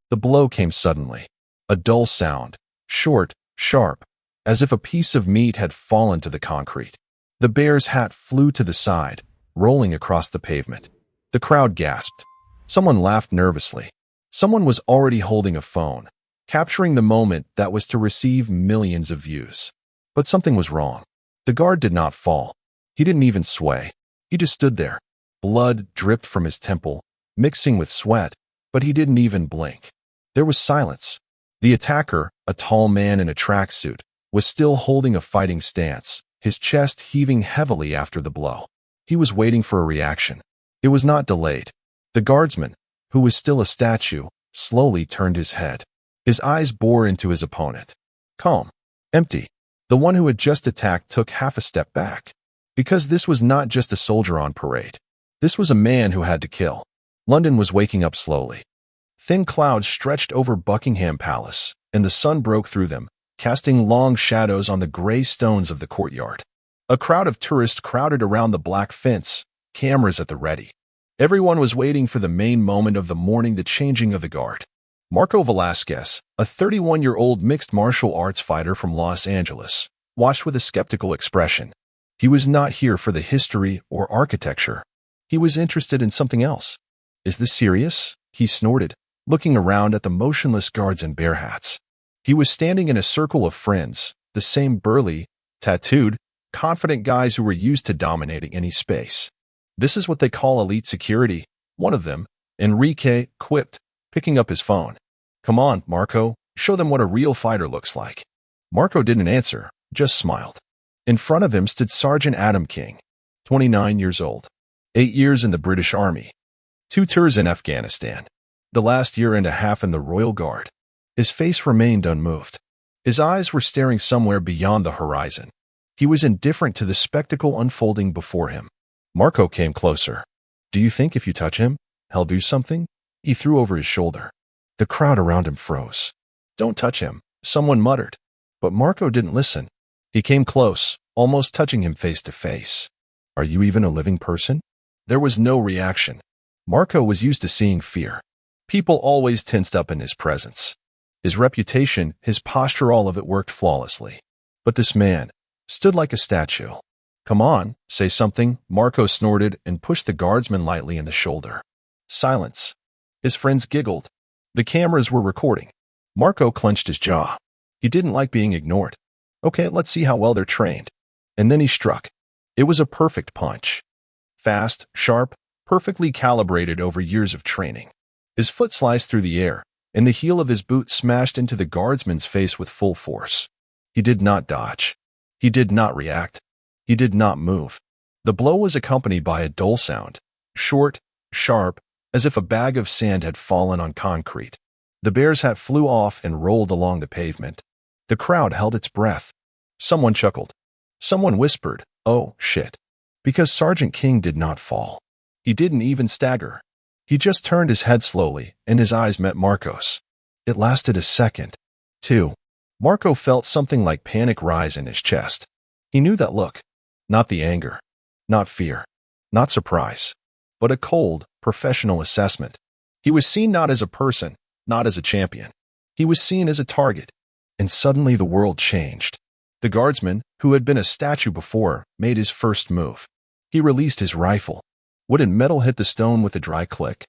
The blow came suddenly. A dull sound, short, sharp, as if a piece of meat had fallen to the concrete. The bear's hat flew to the side, rolling across the pavement. The crowd gasped. Someone laughed nervously. Someone was already holding a phone, capturing the moment that was to receive millions of views. But something was wrong. The guard did not fall. He didn't even sway. He just stood there. Blood dripped from his temple, mixing with sweat, but he didn't even blink. There was silence. The attacker, a tall man in a tracksuit, was still holding a fighting stance, his chest heaving heavily after the blow. He was waiting for a reaction. It was not delayed. The guardsman, who was still a statue, slowly turned his head. His eyes bored into his opponent. Calm. Empty. The one who had just attacked took half a step back. Because this was not just a soldier on parade. This was a man who had to kill. London was waking up slowly. Thin clouds stretched over Buckingham Palace, and the sun broke through them, casting long shadows on the gray stones of the courtyard. A crowd of tourists crowded around the black fence, cameras at the ready. Everyone was waiting for the main moment of the morning, the changing of the guard. Marco Velasquez, a 31-year-old mixed martial arts fighter from Los Angeles, watched with a skeptical expression. He was not here for the history or architecture. He was interested in something else. Is this serious? He snorted, looking around at the motionless guards in bear hats. He was standing in a circle of friends, the same burly, tattooed, confident guys who were used to dominating any space. This is what they call elite security, one of them, Enrique, quipped, picking up his phone. Come on, Marco, show them what a real fighter looks like. Marco didn't answer, just smiled. In front of him stood Sergeant Adam King, 29 years old, 8 years in the British Army, 2 tours in Afghanistan, the last year and a half in the Royal Guard. His face remained unmoved. His eyes were staring somewhere beyond the horizon. He was indifferent to the spectacle unfolding before him. Marco came closer. Do you think if you touch him, he'll do something? He threw over his shoulder. The crowd around him froze. Don't touch him, someone muttered. But Marco didn't listen. He came close, almost touching him face to face. Are you even a living person? There was no reaction. Marco was used to seeing fear. People always tensed up in his presence. His reputation, his posture, all of it worked flawlessly. But this man stood like a statue. Come on, say something, Marco snorted and pushed the guardsman lightly in the shoulder. Silence. His friends giggled. The cameras were recording. Marco clenched his jaw. He didn't like being ignored. Okay, let's see how well they're trained. And then he struck. It was a perfect punch. Fast, sharp, perfectly calibrated over years of training. His foot sliced through the air, and the heel of his boot smashed into the guardsman's face with full force. He did not dodge. He did not react. He did not move. The blow was accompanied by a dull sound, short, sharp, as if a bag of sand had fallen on concrete. The bear's hat flew off and rolled along the pavement. The crowd held its breath. Someone chuckled. Someone whispered, "Oh, shit." Because Sergeant King did not fall. He didn't even stagger. He just turned his head slowly, and his eyes met Marco's. It lasted a second. 2. Marco felt something like panic rise in his chest. He knew that look. Not the anger. Not fear. Not surprise. But a cold, professional assessment. He was seen not as a person, not as a champion. He was seen as a target. And suddenly the world changed. The guardsman, who had been a statue before, made his first move. He released his rifle. Wouldn't metal hit the stone with a dry click?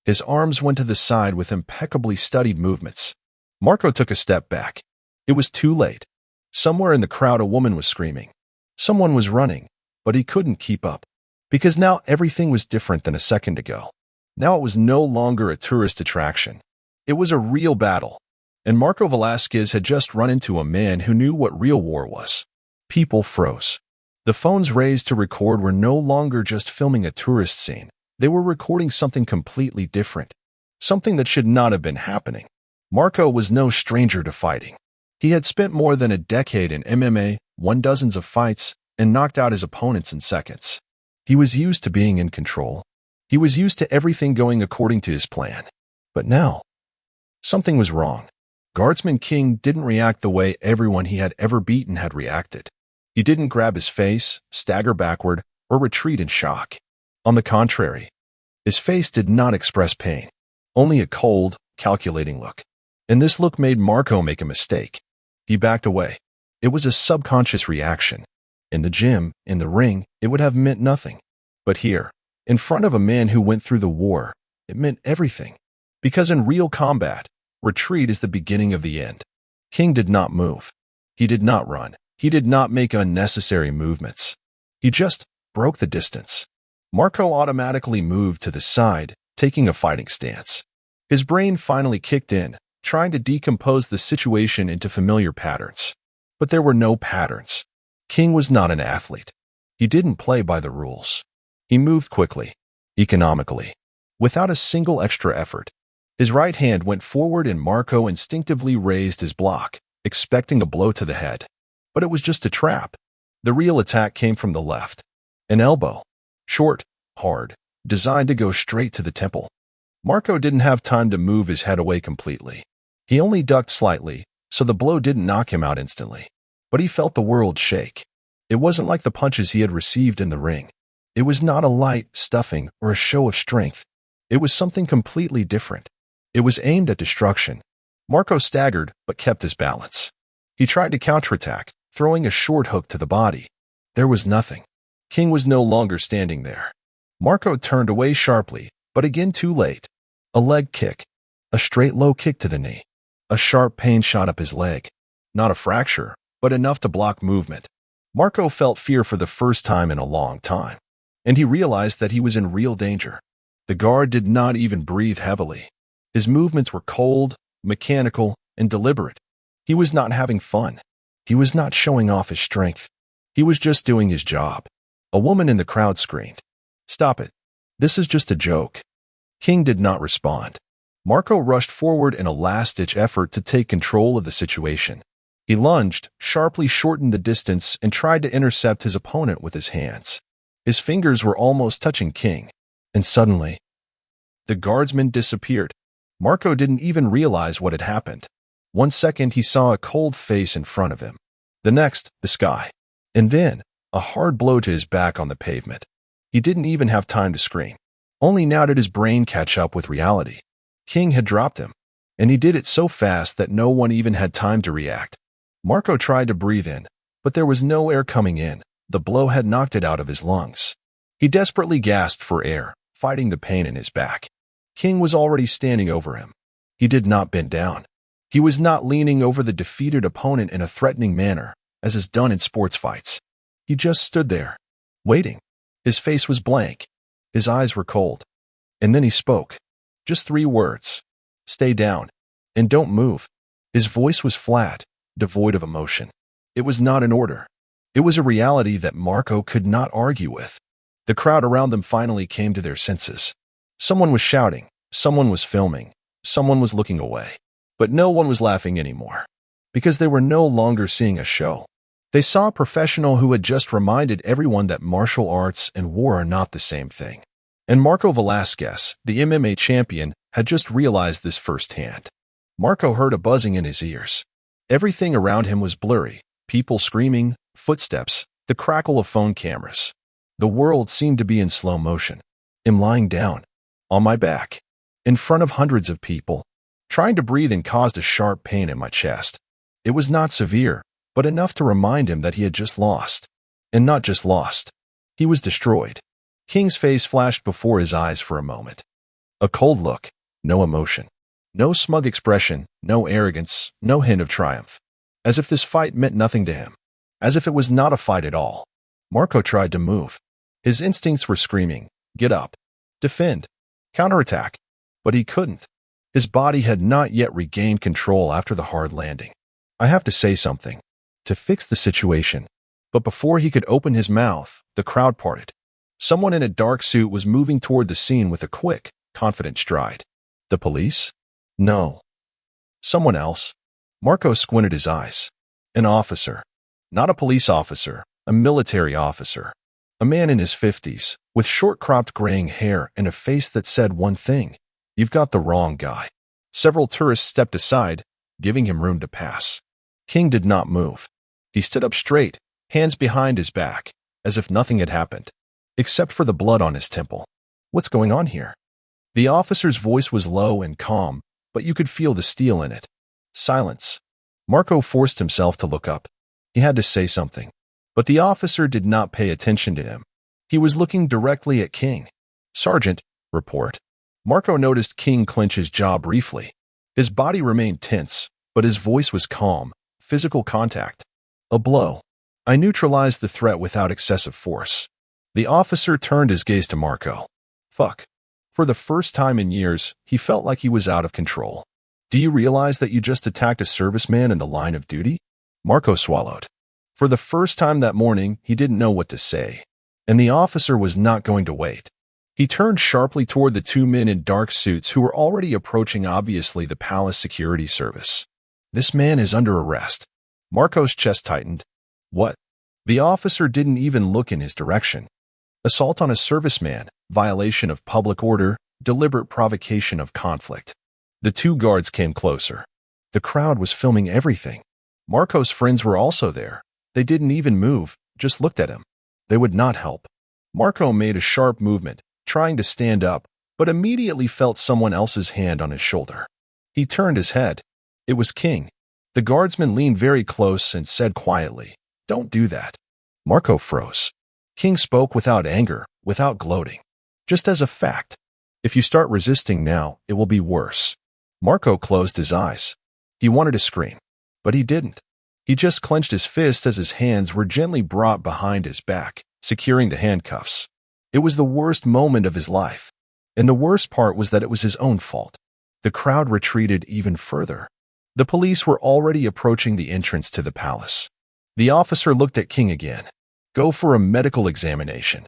His arms went to the side with impeccably studied movements. Marco took a step back. It was too late. Somewhere in the crowd a woman was screaming. Someone was running, but he couldn't keep up. Because now everything was different than a second ago. Now it was no longer a tourist attraction. It was a real battle. And Marco Velasquez had just run into a man who knew what real war was. People froze. The phones raised to record were no longer just filming a tourist scene. They were recording something completely different. Something that should not have been happening. Marco was no stranger to fighting. He had spent more than a decade in MMA, won dozens of fights, and knocked out his opponents in seconds. He was used to being in control. He was used to everything going according to his plan. But now, something was wrong. Guardsman King didn't react the way everyone he had ever beaten had reacted. He didn't grab his face, stagger backward, or retreat in shock. On the contrary, his face did not express pain, only a cold, calculating look. And this look made Marco make a mistake. He backed away. It was a subconscious reaction. In the gym, in the ring, it would have meant nothing. But here, in front of a man who went through the war, it meant everything. Because in real combat, retreat is the beginning of the end. King did not move. He did not run. He did not make unnecessary movements. He just broke the distance. Marco automatically moved to the side, taking a fighting stance. His brain finally kicked in, trying to decompose the situation into familiar patterns. But there were no patterns. King was not an athlete. He didn't play by the rules. He moved quickly, economically, without a single extra effort. His right hand went forward and Marco instinctively raised his block, expecting a blow to the head. But it was just a trap. The real attack came from the left. An elbow. Short, hard, designed to go straight to the temple. Marco didn't have time to move his head away completely. He only ducked slightly, so the blow didn't knock him out instantly. But he felt the world shake. It wasn't like the punches he had received in the ring. It was not a light stuffing or a show of strength. It was something completely different. It was aimed at destruction. Marco staggered but kept his balance. He tried to counterattack, throwing a short hook to the body. There was nothing. King was no longer standing there. Marco turned away sharply, but again too late. A leg kick. A straight low kick to the knee. A sharp pain shot up his leg. Not a fracture, but enough to block movement. Marco felt fear for the first time in a long time, and he realized that he was in real danger. The guard did not even breathe heavily. His movements were cold, mechanical, and deliberate. He was not having fun. He was not showing off his strength. He was just doing his job. A woman in the crowd screamed, "Stop it. This is just a joke." King did not respond. Marco rushed forward in a last-ditch effort to take control of the situation. He lunged, sharply shortened the distance, and tried to intercept his opponent with his hands. His fingers were almost touching King, and suddenly, the guardsman disappeared. Marco didn't even realize what had happened. 1 second, he saw a cold face in front of him. The next, the sky. And then, a hard blow to his back on the pavement. He didn't even have time to scream. Only now did his brain catch up with reality. King had dropped him, and he did it so fast that no one even had time to react. Marco tried to breathe in, but there was no air coming in. The blow had knocked it out of his lungs. He desperately gasped for air, fighting the pain in his back. King was already standing over him. He did not bend down. He was not leaning over the defeated opponent in a threatening manner, as is done in sports fights. He just stood there, waiting. His face was blank. His eyes were cold. And then he spoke. Just 3 words. "Stay down. And don't move." His voice was flat, devoid of emotion. It was not an order. It was a reality that Marco could not argue with. The crowd around them finally came to their senses. Someone was shouting. Someone was filming. Someone was looking away. But no one was laughing anymore, because they were no longer seeing a show. They saw a professional who had just reminded everyone that martial arts and war are not the same thing. And Marco Velasquez, the MMA champion, had just realized this firsthand. Marco heard a buzzing in his ears. Everything around him was blurry. People screaming, footsteps, the crackle of phone cameras. The world seemed to be in slow motion. I'm lying down, on my back, in front of hundreds of people. Trying to breathe in caused a sharp pain in my chest. It was not severe, but enough to remind him that he had just lost. And not just lost. He was destroyed. King's face flashed before his eyes for a moment. A cold look, no emotion. No smug expression, no arrogance, no hint of triumph. As if this fight meant nothing to him. As if it was not a fight at all. Marco tried to move. His instincts were screaming, "Get up. Defend. Counterattack." But he couldn't. His body had not yet regained control after the hard landing. "I have to say something. To fix the situation." But before he could open his mouth, the crowd parted. Someone in a dark suit was moving toward the scene with a quick, confident stride. The police? No. Someone else. Marco squinted his eyes. An officer. Not a police officer, a military officer. A man in his 50s, with short-cropped graying hair and a face that said one thing: "You've got the wrong guy." Several tourists stepped aside, giving him room to pass. King did not move. He stood up straight, hands behind his back, as if nothing had happened, except for the blood on his temple. "What's going on here?" The officer's voice was low and calm, but you could feel the steel in it. Silence. Marco forced himself to look up. He had to say something, but the officer did not pay attention to him. He was looking directly at King. "Sergeant, report." Marco noticed King clench his jaw briefly. His body remained tense, but his voice was calm. "Physical contact. A blow. I neutralized the threat without excessive force." The officer turned his gaze to Marco. Fuck. For the first time in years, he felt like he was out of control. "Do you realize that you just attacked a serviceman in the line of duty?" Marco swallowed. For the first time that morning, he didn't know what to say. And the officer was not going to wait. He turned sharply toward the two men in dark suits who were already approaching, obviously the palace security service. "This man is under arrest." Marco's chest tightened. "What?" The officer didn't even look in his direction. "Assault on a serviceman, violation of public order, deliberate provocation of conflict." The two guards came closer. The crowd was filming everything. Marco's friends were also there. They didn't even move, just looked at him. They would not help. Marco made a sharp movement, trying to stand up, but immediately felt someone else's hand on his shoulder. He turned his head. It was King. The guardsman leaned very close and said quietly, "Don't do that." Marco froze. King spoke without anger, without gloating. Just as a fact. "If you start resisting now, it will be worse." Marco closed his eyes. He wanted to scream, but he didn't. He just clenched his fist as his hands were gently brought behind his back, securing the handcuffs. It was the worst moment of his life. And the worst part was that it was his own fault. The crowd retreated even further. The police were already approaching the entrance to the palace. The officer looked at King again. "Go for a medical examination.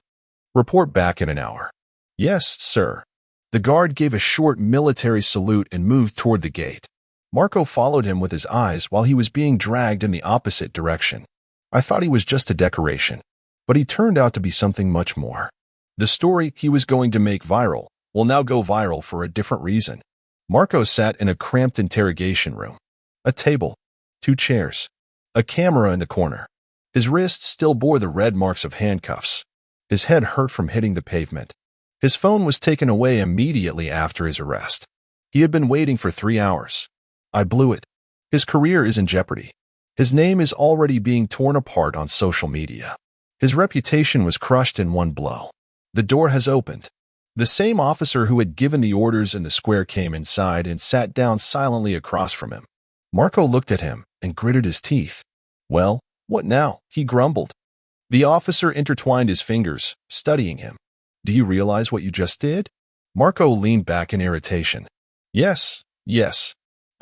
Report back in an hour." "Yes, sir." The guard gave a short military salute and moved toward the gate. Marco followed him with his eyes while he was being dragged in the opposite direction. I thought he was just a decoration, but he turned out to be something much more. The story he was going to make viral will now go viral for a different reason. Marco sat in a cramped interrogation room. A table, 2 chairs, a camera in the corner. His wrists still bore the red marks of handcuffs. His head hurt from hitting the pavement. His phone was taken away immediately after his arrest. He had been waiting for 3 hours. I blew it. His career is in jeopardy. His name is already being torn apart on social media. His reputation was crushed in one blow. The door has opened. The same officer who had given the orders in the square came inside and sat down silently across from him. Marco looked at him and gritted his teeth. "Well, what now?" he grumbled. The officer intertwined his fingers, studying him. "Do you realize what you just did?" Marco leaned back in irritation. Yes.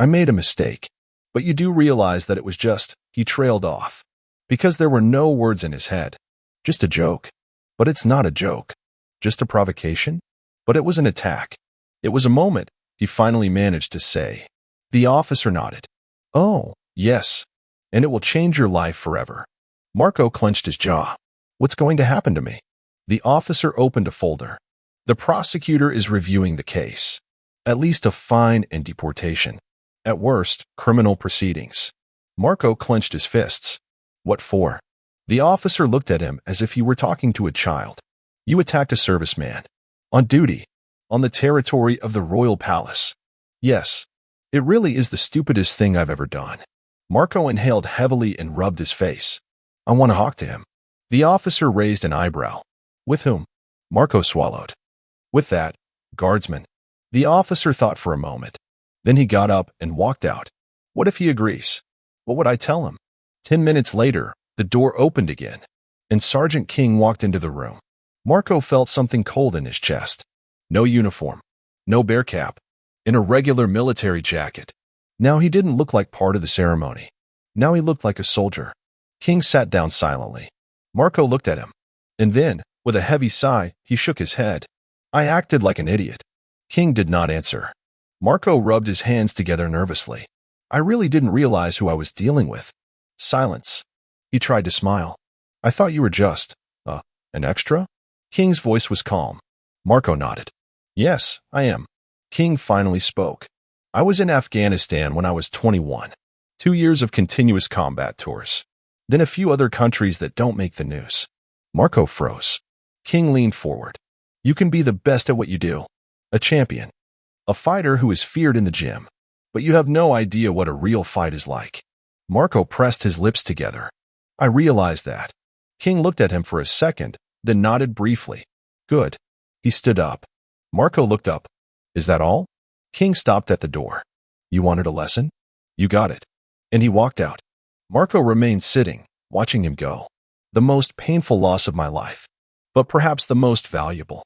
I made a mistake. But you do realize that it was just," he trailed off. Because there were no words in his head. "Just a joke." But it's not a joke. Just a provocation? But it was an attack. It was a moment, he finally managed to say. The officer nodded. "Oh, yes. And it will change your life forever." Marco clenched his jaw. "What's going to happen to me?" The officer opened a folder. "The prosecutor is reviewing the case. At least a fine and deportation. At worst, criminal proceedings." Marco clenched his fists. "What for?" The officer looked at him as if he were talking to a child. "You attacked a serviceman. On duty. On the territory of the royal palace." "Yes. It really is the stupidest thing I've ever done." Marco inhaled heavily and rubbed his face. "I want to talk to him." The officer raised an eyebrow. "With whom?" Marco swallowed. "With that guardsman." The officer thought for a moment. Then he got up and walked out. What if he agrees? What would I tell him? 10 minutes later, the door opened again, and Sergeant King walked into the room. Marco felt something cold in his chest. No uniform. No bear cap. In a regular military jacket. Now he didn't look like part of the ceremony. Now he looked like a soldier. King sat down silently. Marco looked at him. And then, with a heavy sigh, he shook his head. "I acted like an idiot." King did not answer. Marco rubbed his hands together nervously. "I really didn't realize who I was dealing with." Silence. He tried to smile. "I thought you were just, an extra?" King's voice was calm. Marco nodded. "Yes, I am." King finally spoke. "I was in Afghanistan when I was 21. 2 years of continuous combat tours. Then a few other countries that don't make the news." Marco froze. King leaned forward. "You can be the best at what you do. A champion. A fighter who is feared in the gym. But you have no idea what a real fight is like. Marco pressed his lips together. I realized that. King looked at him for a second, then nodded briefly. Good. He stood up. Marco looked up. Is that all? King stopped at the door. You wanted a lesson? You got it. And he walked out. Marco remained sitting, watching him go. The most painful loss of my life. But perhaps the most valuable.